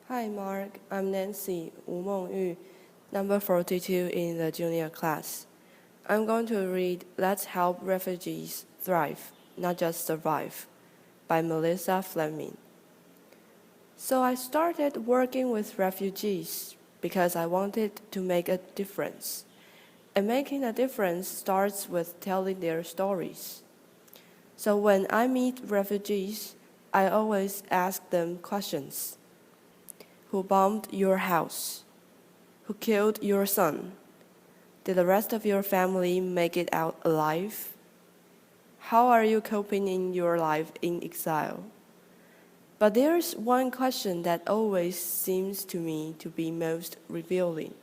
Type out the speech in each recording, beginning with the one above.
Hi Mark, I'm Nancy Wu Mengyu, number 42 in the junior class. I'm going to read Let's Help Refugees Thrive, Not Just Survive by Melissa Fleming. So I started working with refugees because I wanted to make a difference. And making a difference starts with telling their stories. So when I meet refugees, I always ask them questions. Who bombed your house? Who killed your son? Did the rest of your family make it out alive? How are you coping in your life in exile? But there's one question that always seems to me to be most revealing,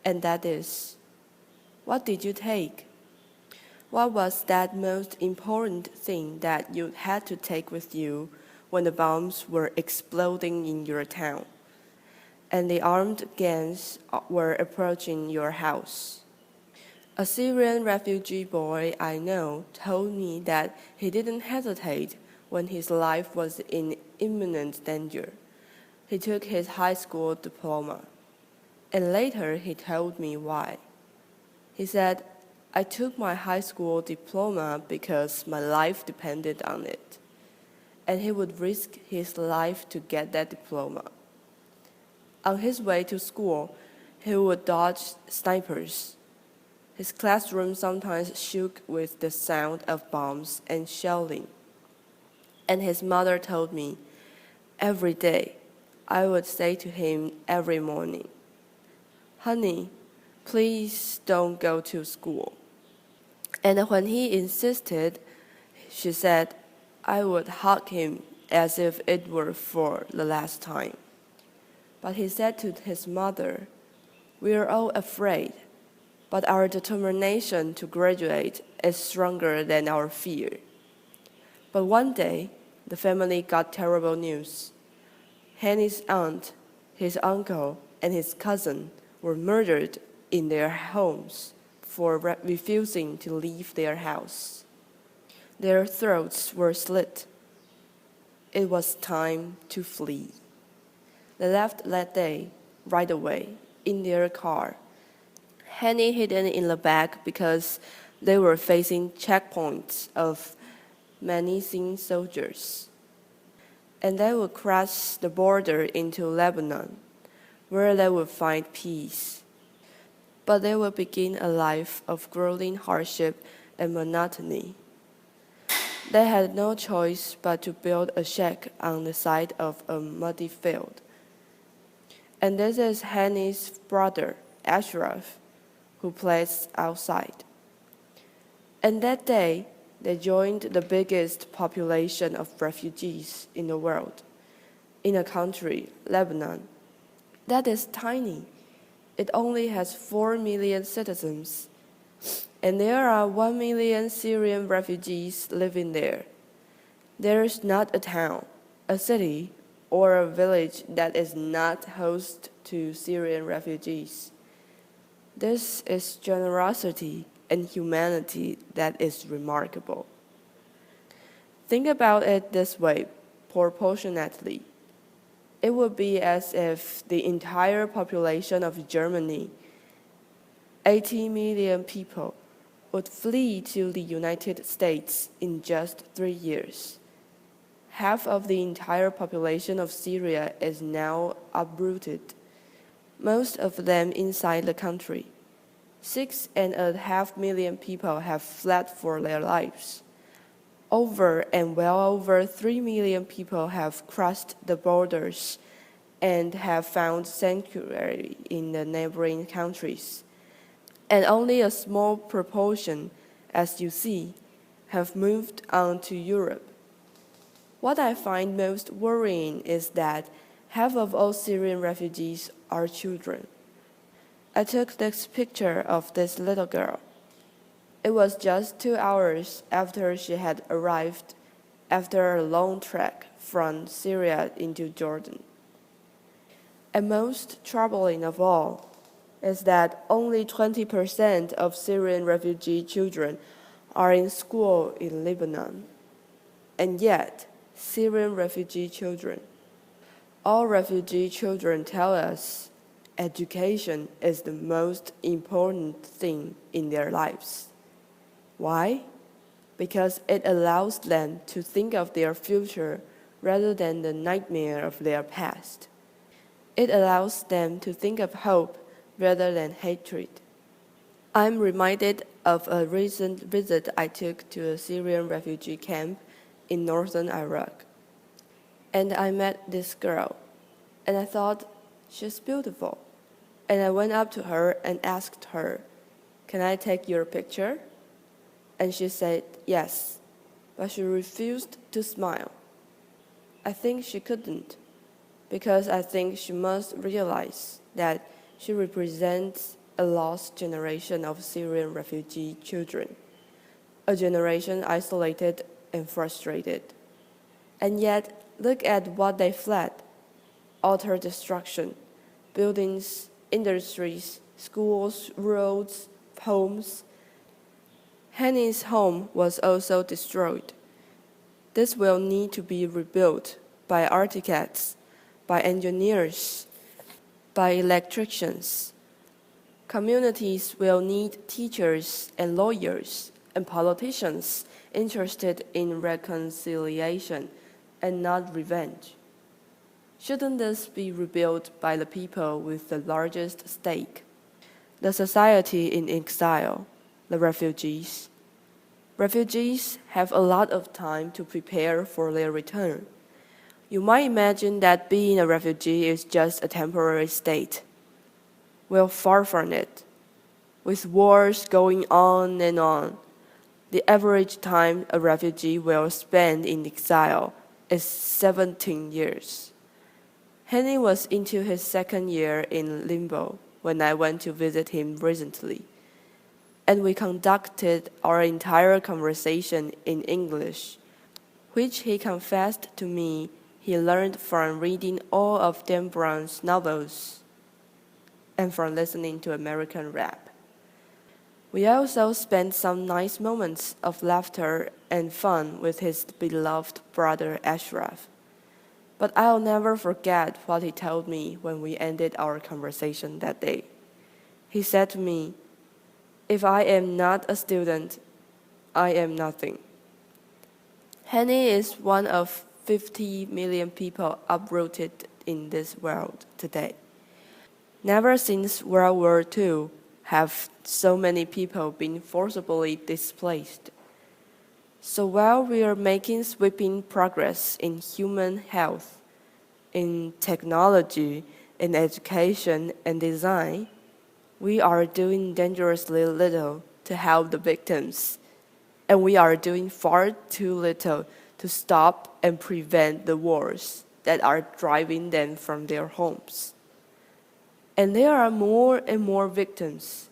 and that is, what did you take? What was that most important thing that you had to take with you when the bombs were exploding in your town and the armed gangs were approaching your house? A Syrian refugee boy I know told me that he didn't hesitate when his life was in imminent danger. He took his high school diploma. And later he told me why. He said, I took my high school diploma because my life depended on it. And he would risk his life to get that diploma. On his way to school, he would dodge snipers. His classroom sometimes shook with the sound of bombs and shelling. And his mother told me, every day, I would say to him every morning, Honey, please don't go to school. And when he insisted, she said, I would hug him as if it were for the last time. But he said to his mother, We are all afraid, but our determination to graduate is stronger than our fear. But one day, the family got terrible news. Henny's aunt, his uncle, and his cousin were murdered in their homes for refusing to leave their house. Their throats were slit. It was time to flee. They left that day, right away, in their car. Henny hidden in the back because they were facing checkpoints of menacing soldiers. And they would cross the border into Lebanon, where they would find peace. But they would begin a life of grueling hardship and monotony. They had no choice but to build a shack on the side of a muddy field. And this is Henny's brother, Ashraf, who plays outside. And that day, they joined the biggest population of refugees in the world, in a country, Lebanon, that is tiny. It only has 4 million citizens, and there are 1 million Syrian refugees living there. There is not a town, a city, or a village that is not host to Syrian refugees. This is generosity and humanity that is remarkable. Think about it this way, proportionately. It would be as if the entire population of Germany, 80 million people, would flee to the United States in just 3 years. Half of the entire population of Syria is now uprooted, most of them inside the country. 6.5 million people have fled for their lives. Well over 3 million people have crossed the borders and have found sanctuary in the neighboring countries. And only a small proportion, as you see, have moved on to Europe. What I find most worrying is that half of all Syrian refugees are children. I took this picture of this little girl. It was just 2 hours after she had arrived after a long trek from Syria into Jordan. And most troubling of all is that only 20% of Syrian refugee children are in school in Lebanon. And yet, Syrian refugee children, All refugee children tell us education is the most important thing in their lives. Why? Because it allows them to think of their future rather than the nightmare of their past. It allows them to think of hope rather than hatred. I'm reminded of a recent visit I took to a Syrian refugee camp in northern Iraq. And I met this girl, and I thought, she's beautiful. And I went up to her and asked her, "Can I take your picture?" And she said yes, but she refused to smile. I think she couldn't, because I think she must realize that she represents a lost generation of Syrian refugee children, a generation isolated and frustrated. And yet, look at what they fled: utter destruction, buildings, industries, schools, roads, homes. Henny's home was also destroyed. This will need to be rebuilt by architects, by engineers, by electricians. Communities will need teachers and lawyers and politicians interested in reconciliation and not revenge. Shouldn't this be rebuilt by the people with the largest stake? The society in exile, the refugees. Refugees have a lot of time to prepare for their return. You might imagine that being a refugee is just a temporary state. Well, far from it. With wars going on and on, the average time a refugee will spend in exile is 17 years. Henny was into his second year in limbo when I went to visit him recently, and we conducted our entire conversation in English, which he confessed to me he learned from reading all of Dan Brown's novels and from listening to American rap. We also spent some nice moments of laughter and fun with his beloved brother Ashraf. But I'll never forget what he told me when we ended our conversation that day. He said to me, "If I am not a student, I am nothing." Henny is one of 50 million people uprooted in this world today. Never since World War II have so many people been forcibly displaced. So while we are making sweeping progress in human health, in technology, in education and design, we are doing dangerously little to help the victims, and we are doing far too little to stop and prevent the wars that are driving them from their homes. And there are more and more victims.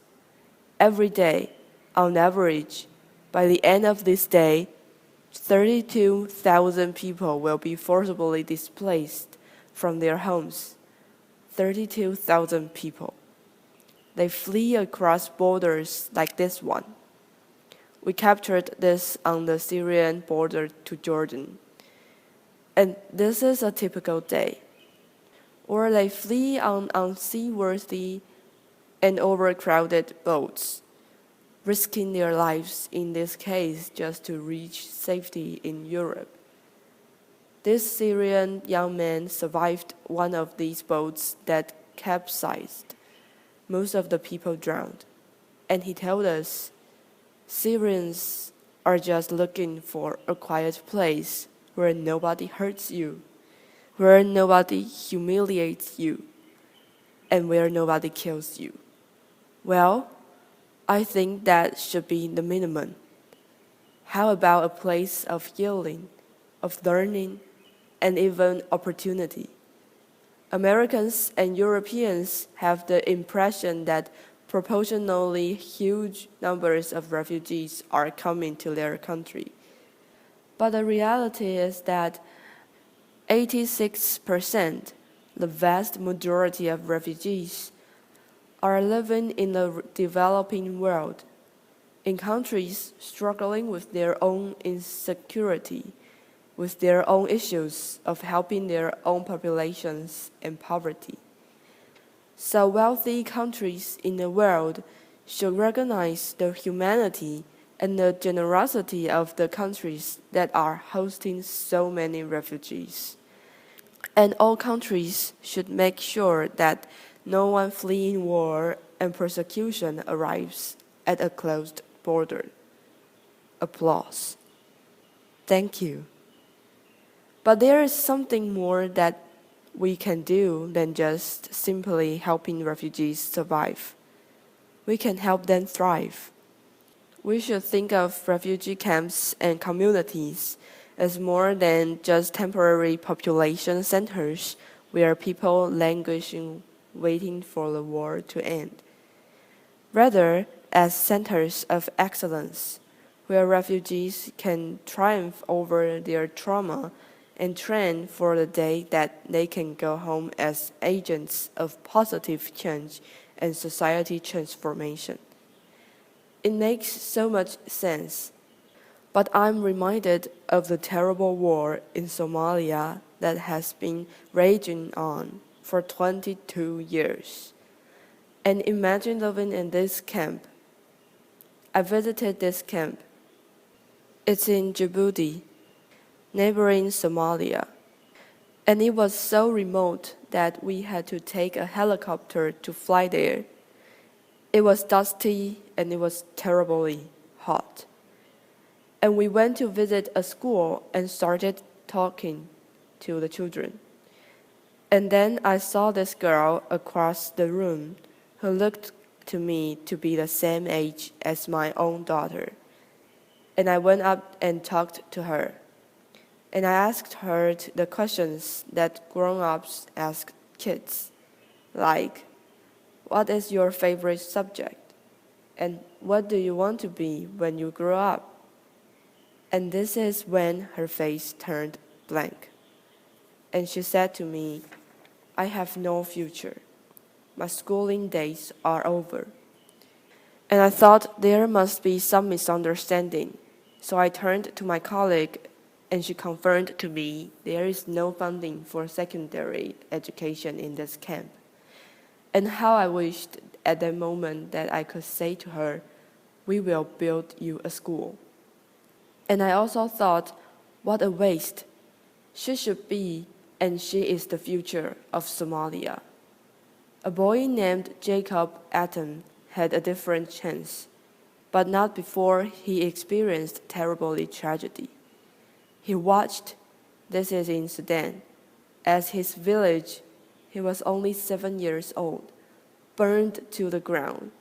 Every day, on average, by the end of this day, 32,000 people will be forcibly displaced from their homes. 32,000 people. They flee across borders like this one. We captured this on the Syrian border to Jordan. And this is a typical day. Or they flee on unseaworthy and overcrowded boats, risking their lives in this case just to reach safety in Europe. This Syrian young man survived one of these boats that capsized. Most of the people drowned. And he told us, Syrians are just looking for a quiet place where nobody hurts you, where nobody humiliates you, and where nobody kills you. Well, I think that should be the minimum. How about a place of healing, of learning, and even opportunity? Americans and Europeans have the impression that proportionally huge numbers of refugees are coming to their country. But the reality is that 86%, the vast majority of refugees, are living in the developing world, in countries struggling with their own insecurity with their own issues of helping their own populations and poverty. So wealthy countries in the world should recognize the humanity and the generosity of the countries that are hosting so many refugees. And all countries should make sure that no one fleeing war and persecution arrives at a closed border. Applause. Thank you. But there is something more that we can do than just simply helping refugees survive. We can help them thrive. We should think of refugee camps and communities as more than just temporary population centers where people languishing waiting for the war to end. Rather, as centers of excellence, where refugees can triumph over their trauma and train for the day that they can go home as agents of positive change and society transformation. It makes so much sense. But I'm reminded of the terrible war in Somalia that has been raging on for 22 years. And imagine living in this camp. I visited this camp. It's in Djibouti, neighboring Somalia. And it was so remote that we had to take a helicopter to fly there. It was dusty and it was terribly hot. And we went to visit a school and started talking to the children. And then I saw this girl across the room who looked to me to be the same age as my own daughter. And I went up and talked to her. And I asked her the questions that grown-ups ask kids, like, what is your favorite subject? And what do you want to be when you grow up? And this is when her face turned blank. And she said to me, I have no future. My schooling days are over. And I thought there must be some misunderstanding. So I turned to my colleague and she confirmed to me there is no funding for secondary education in this camp. And how I wished at that moment that I could say to her, we will build you a school. And I also thought, what a waste. She should be, and she is the future of Somalia. A boy named Jacob Atom had a different chance, but not before he experienced terrible tragedy. He watched, this is in Sudan, as his village, he was only 7 years old, burned to the ground.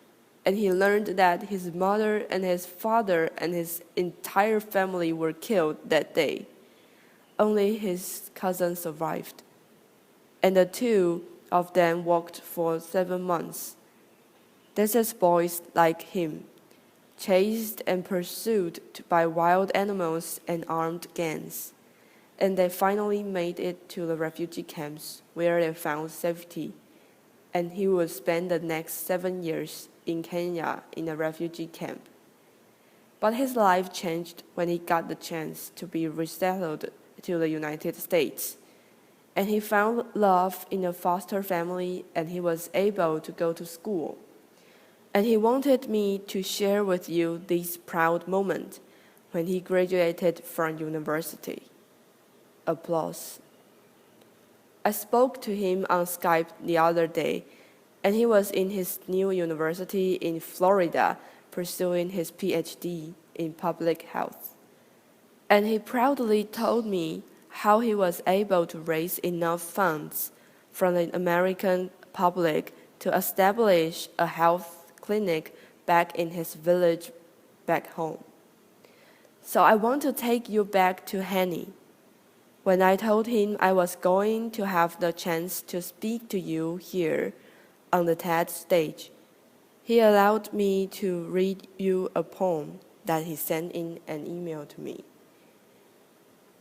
And he learned that his mother and his father and his entire family were killed that day. Only his cousin survived. And the two of them walked for 7 months. This is boys like him, chased and pursued by wild animals and armed gangs. And they finally made it to the refugee camps where they found safety. And he would spend the next 7 years in Kenya in a refugee camp. But his life changed when he got the chance to be resettled to the United States. And he found love in a foster family and he was able to go to school. And he wanted me to share with you this proud moment when he graduated from university. Applause. I spoke to him on Skype the other day, and he was in his new university in Florida pursuing his PhD in public health. And he proudly told me how he was able to raise enough funds from the American public to establish a health clinic back in his village back home. So I want to take you back to Henny. When I told him I was going to have the chance to speak to you here on the TED stage, he allowed me to read you a poem that he sent in an email to me.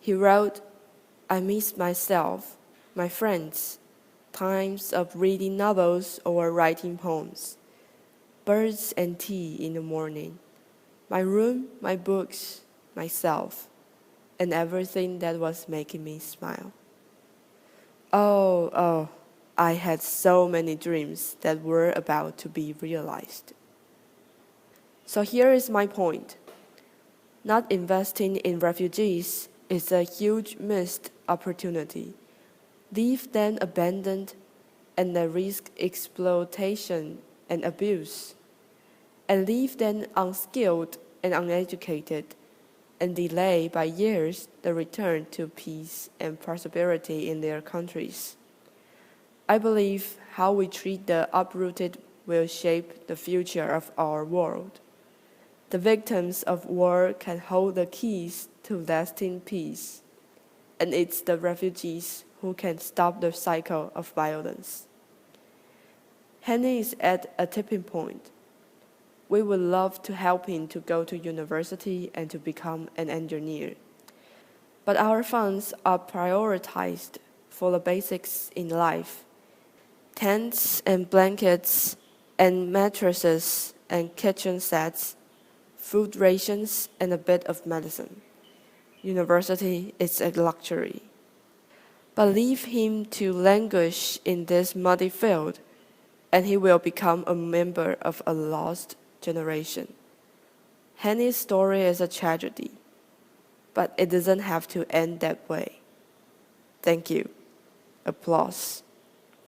He wrote, I miss myself, my friends, times of reading novels or writing poems, birds and tea in the morning, my room, my books, myself, and everything that was making me smile. Oh, I had so many dreams that were about to be realized. So here is my point. Not investing in refugees is a huge missed opportunity. Leave them abandoned and they risk exploitation and abuse, and leave them unskilled and uneducated, and delay by years the return to peace and prosperity in their countries. I believe how we treat the uprooted will shape the future of our world. The victims of war can hold the keys to lasting peace, and it's the refugees who can stop the cycle of violence. Henny is at a tipping point. We would love to help him to go to university and to become an engineer. But our funds are prioritized for the basics in life: tents and blankets and mattresses and kitchen sets, food rations and a bit of medicine. University is a luxury. But leave him to languish in this muddy field, and he will become a member of a lost generation. Henny's story is a tragedy, but it doesn't have to end that way. Thank you. Applause.